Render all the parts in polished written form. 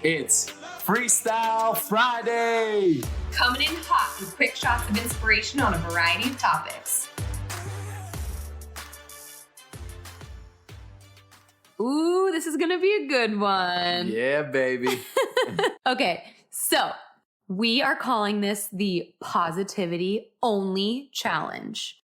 It's Freestyle Friday! Coming in hot with quick shots of inspiration on a variety of topics. Ooh, this is gonna be a good one. Yeah, baby. Okay, so we are calling this the Positivity Only Challenge.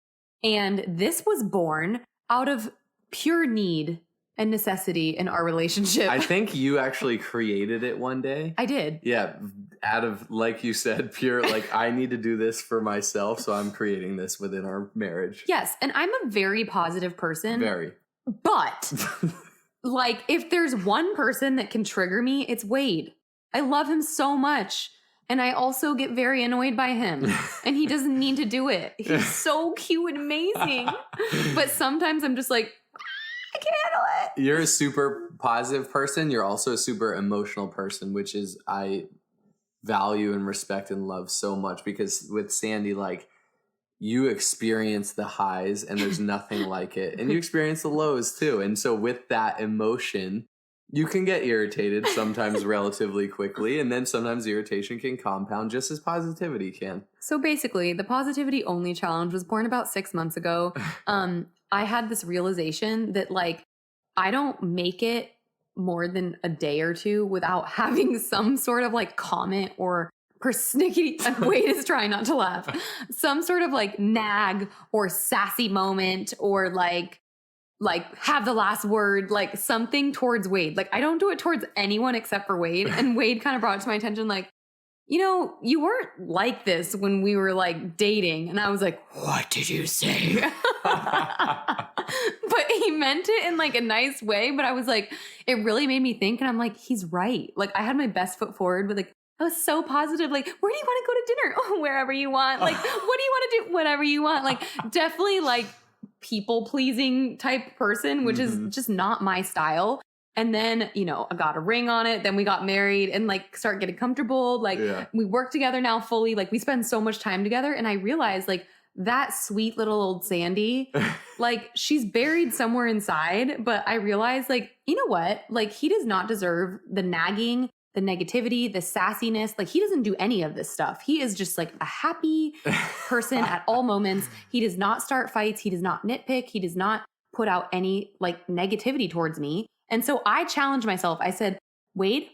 And this was born out of pure need and necessity in our relationship. I think you actually created it one day. I did. Yeah, out of, like you said, pure, like, I need to do this for myself, so I'm creating this within our marriage. Yes, and I'm a very positive person. Very. But, like, if there's one person that can trigger me, it's Wade. I love him so much. And I also get very annoyed by him. And he doesn't need to do it. He's so cute and amazing. But sometimes I'm just like, I can't handle it. You're a super positive person. You're also a super emotional person, which is I value and respect and love so much, because with Sandy, like, you experience the highs and there's nothing like it. And you experience the lows too. And so with that emotion, you can get irritated sometimes relatively quickly. And then sometimes the irritation can compound just as positivity can. So basically, the Positivity Only Challenge was born about 6 months ago. I had this realization that, like, I don't make it more than a day or two without having some sort of, like, comment or persnickety, Wade is trying not to laugh, some sort of, like, nag or sassy moment, or like have the last word, like something towards Wade. Like, I don't do it towards anyone except for Wade. And Wade kind of brought it to my attention, like, you know, you weren't like this when we were, like, dating. And I was like, what did you say? But he meant it in, like, a nice way. But I was like, it really made me think. And I'm like, he's right. Like, I had my best foot forward with, like, I was so positive. Like, where do you want to go to dinner? Oh, wherever you want. Like, what do you want to do? Whatever you want. Like, definitely, like, people pleasing type person, which is just not my style. And then, you know, I got a ring on it. Then we got married and, like, start getting comfortable. Like, we work together now fully. Like, we spend so much time together. And I realized, like, that sweet little old Sandy, like, she's buried somewhere inside. But I realized, like, you know what? Like, he does not deserve the nagging, the negativity, the sassiness. Like, he doesn't do any of this stuff. He is just, like, a happy person at all moments. He does not start fights. He does not nitpick. He does not put out any, like, negativity towards me. And so I challenged myself. I said, Wade,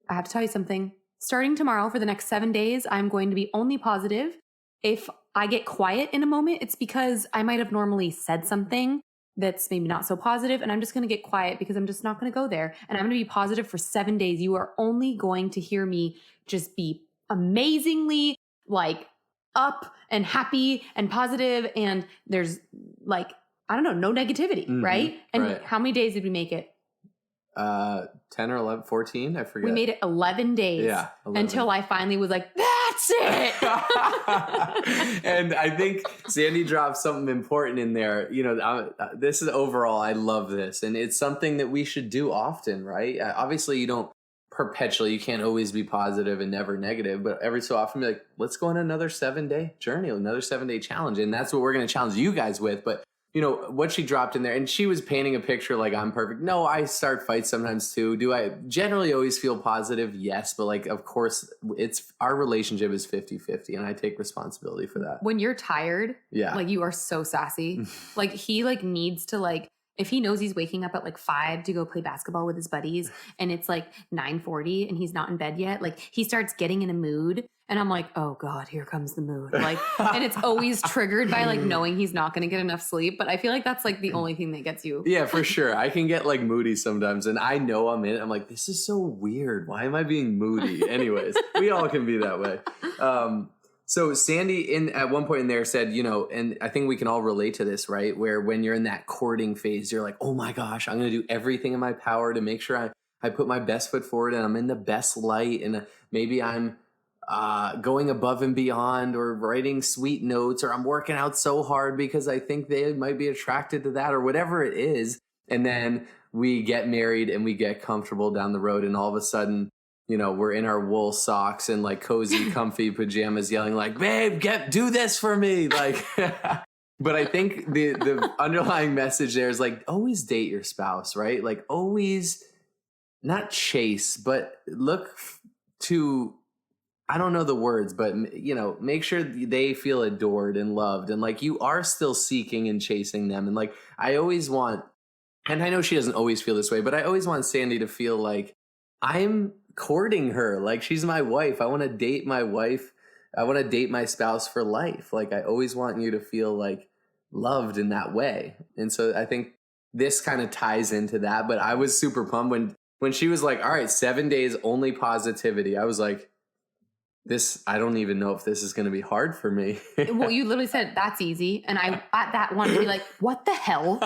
I have to tell you something. Starting tomorrow for the next 7 days, I'm going to be only positive. If I get quiet in a moment, it's because I might have normally said something that's maybe not so positive, and I'm just going to get quiet because I'm just not going to go there. And I'm going to be positive for 7 days. You are only going to hear me just be amazingly, like, up and happy and positive. And there's, like, I don't know, no negativity, right? And how many days did we make it? 10 or 11, 14, I forget. We made it 11 days. Yeah. 11. Until I finally was like, that's it. And I think Sandy dropped something important in there. You know, this is overall, I love this. And it's something that we should do often, right? Obviously, you don't perpetually, you can't always be positive and never negative, but every so often be like, let's go on another 7-day journey, another 7-day challenge. And that's what we're going to challenge you guys with. But you know, what she dropped in there, and she was painting a picture like I'm perfect. No, I start fights sometimes too. Do I generally always feel positive? Yes. But, like, of course, it's our relationship is 50-50, and I take responsibility for that. When you're tired, like, you are so sassy. Like, he, like, needs to, like, if he knows he's waking up at, like, 5 to go play basketball with his buddies, and it's, like, 9:40 and he's not in bed yet, like, he starts getting in a mood. And I'm like, oh God, here comes the mood. Like, and it's always triggered by, like, knowing he's not going to get enough sleep. But I feel like that's, like, the only thing that gets you. Yeah, for sure. I can get, like, moody sometimes, and I know I'm in it. I'm like, this is so weird. Why am I being moody? Anyways, we all can be that way. So Sandy at one point in there said, you know, and I think we can all relate to this, right? Where when you're in that courting phase, you're like, oh my gosh, I'm going to do everything in my power to make sure I put my best foot forward and I'm in the best light. And maybe I'm going above and beyond, or writing sweet notes, or I'm working out so hard because I think they might be attracted to that, or whatever it is. And then we get married and we get comfortable down the road, and all of a sudden, you know, we're in our wool socks and, like, cozy, comfy pajamas yelling like, babe, do this for me. Like, but I think the underlying message there is, like, always date your spouse, right? Like, always not chase, but look to, I don't know the words, but make sure they feel adored and loved, and like you are still seeking and chasing them. And like I always want, and I know she doesn't always feel this way, but I always want Sandy to feel like I'm courting her, like she's my wife. I want to date my wife. I want to date my spouse for life. Like I always want you to feel like loved in that way. And so I think this kind of ties into that. But I was super pumped when she was like, all right, 7 days only positivity. I was like, I don't even know if this is going to be hard for me. Well, you literally said that's easy. And I at that wanted to be like, what the hell?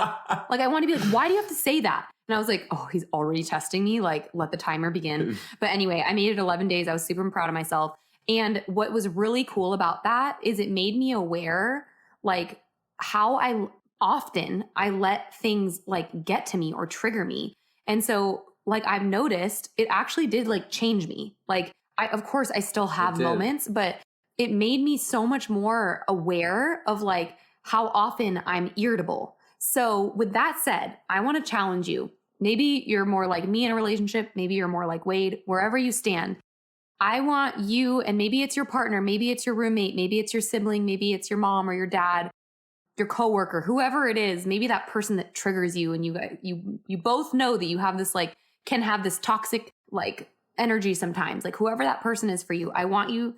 Like, I want to be like, why do you have to say that? And I was like, oh, he's already testing me. Like, let the timer begin. But anyway, I made it 11 days. I was super proud of myself. And what was really cool about that is it made me aware, like, how often I let things like get to me or trigger me. And so like I've noticed it actually did like change me. Like of course I still have moments, but it made me so much more aware of like how often I'm irritable. So with that said, I want to challenge you. Maybe you're more like me in a relationship. Maybe you're more like Wade, wherever you stand. I want you, and maybe it's your partner, maybe it's your roommate, maybe it's your sibling, maybe it's your mom or your dad, your coworker, whoever it is, maybe that person that triggers you, and you both know that you have this like can have this toxic like energy sometimes. Like whoever that person is for you, I want to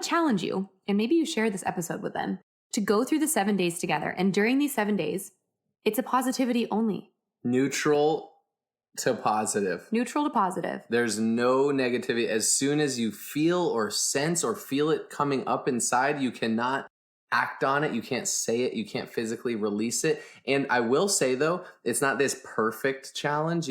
challenge you, and maybe you share this episode with them, to go through the 7 days together. And during these 7 days, it's a positivity only. Neutral to positive. Neutral to positive. There's no negativity. As soon as you feel or sense or feel it coming up inside, you cannot act on it. You can't say it. You can't physically release it. And I will say though, it's not this perfect challenge,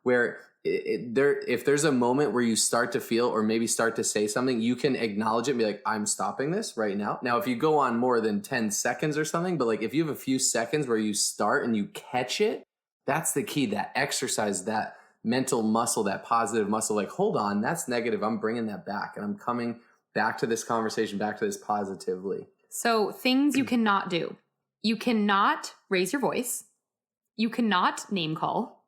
where if there's a moment where you start to feel or maybe start to say something, you can acknowledge it and be like, I'm stopping this right now. Now, if you go on more than 10 seconds or something, but like if you have a few seconds where you start and you catch it, that's the key. That exercise, that mental muscle, that positive muscle, like, hold on, that's negative. I'm bringing that back and I'm coming back to this conversation, back to this positively. So things you cannot do. You cannot raise your voice. You cannot name call.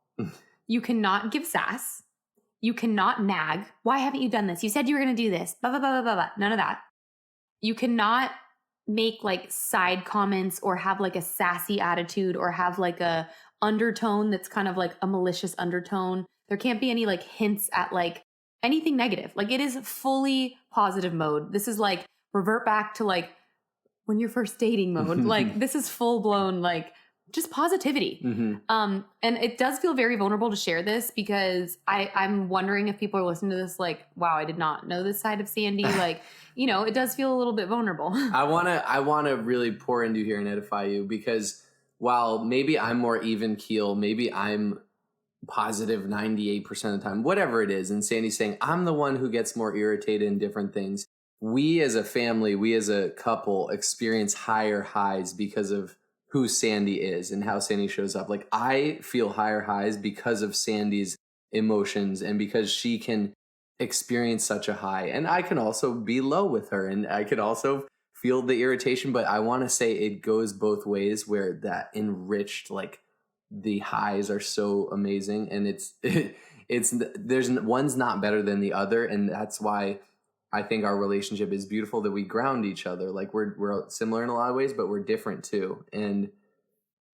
You cannot give sass. You cannot nag. Why haven't you done this? You said you were going to do this. Blah, blah, blah, blah, blah, blah. None of that. You cannot make like side comments or have like a sassy attitude or have like a undertone that's kind of like a malicious undertone. There can't be any like hints at like anything negative. Like it is fully positive mode. This is like revert back to like when you're first dating mode. Like this is full blown like just positivity. Mm-hmm. And it does feel very vulnerable to share this because I'm wondering if people are listening to this like, wow, I did not know this side of Sandy. Like, it does feel a little bit vulnerable. I want to really pour into you here and edify you, because while maybe I'm more even keel, maybe I'm positive 98% of the time, whatever it is, and Sandy's saying I'm the one who gets more irritated in different things. We as a family, we as a couple experience higher highs because of who Sandy is and how Sandy shows up. Like I feel higher highs because of Sandy's emotions and because she can experience such a high. And I can also be low with her and I can also feel the irritation, but I want to say it goes both ways, where that enriched, like the highs are so amazing, and there's one's not better than the other. And that's why I think our relationship is beautiful, that we ground each other. Like we're similar in a lot of ways, but we're different too. And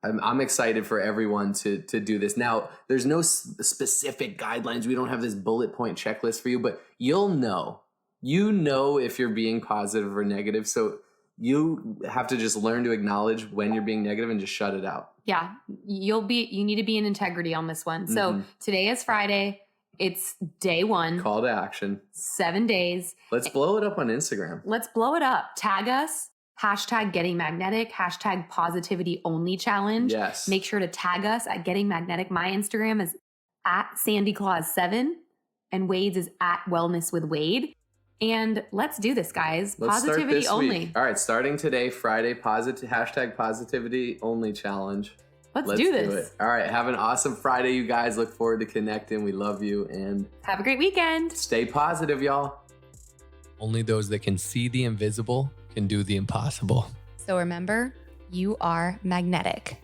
I'm excited for everyone to do this. Now, there's no specific guidelines. We don't have this bullet point checklist for you, but you'll know. If you're being positive or negative. So you have to just learn to acknowledge when you're being negative and just shut it out. Yeah. You need to be in integrity on this one. So today is Friday. It's day 1. Call to action. 7 days. Let's blow it up on Instagram. Let's blow it up. Tag us. #GettingMagnetic. #PositivityOnlyChallenge. Yes. Make sure to tag us at Getting Magnetic. My Instagram is @SandyClaus7 and Wade's is @WellnessWithWade. And let's do this, guys. Positivity only. Week. All right, starting today, Friday, #Positivity Only Challenge. Let's do this. All right, have an awesome Friday, you guys. Look forward to connecting. We love you, and have a great weekend. Stay positive, y'all. Only those that can see the invisible can do the impossible. So remember, you are magnetic.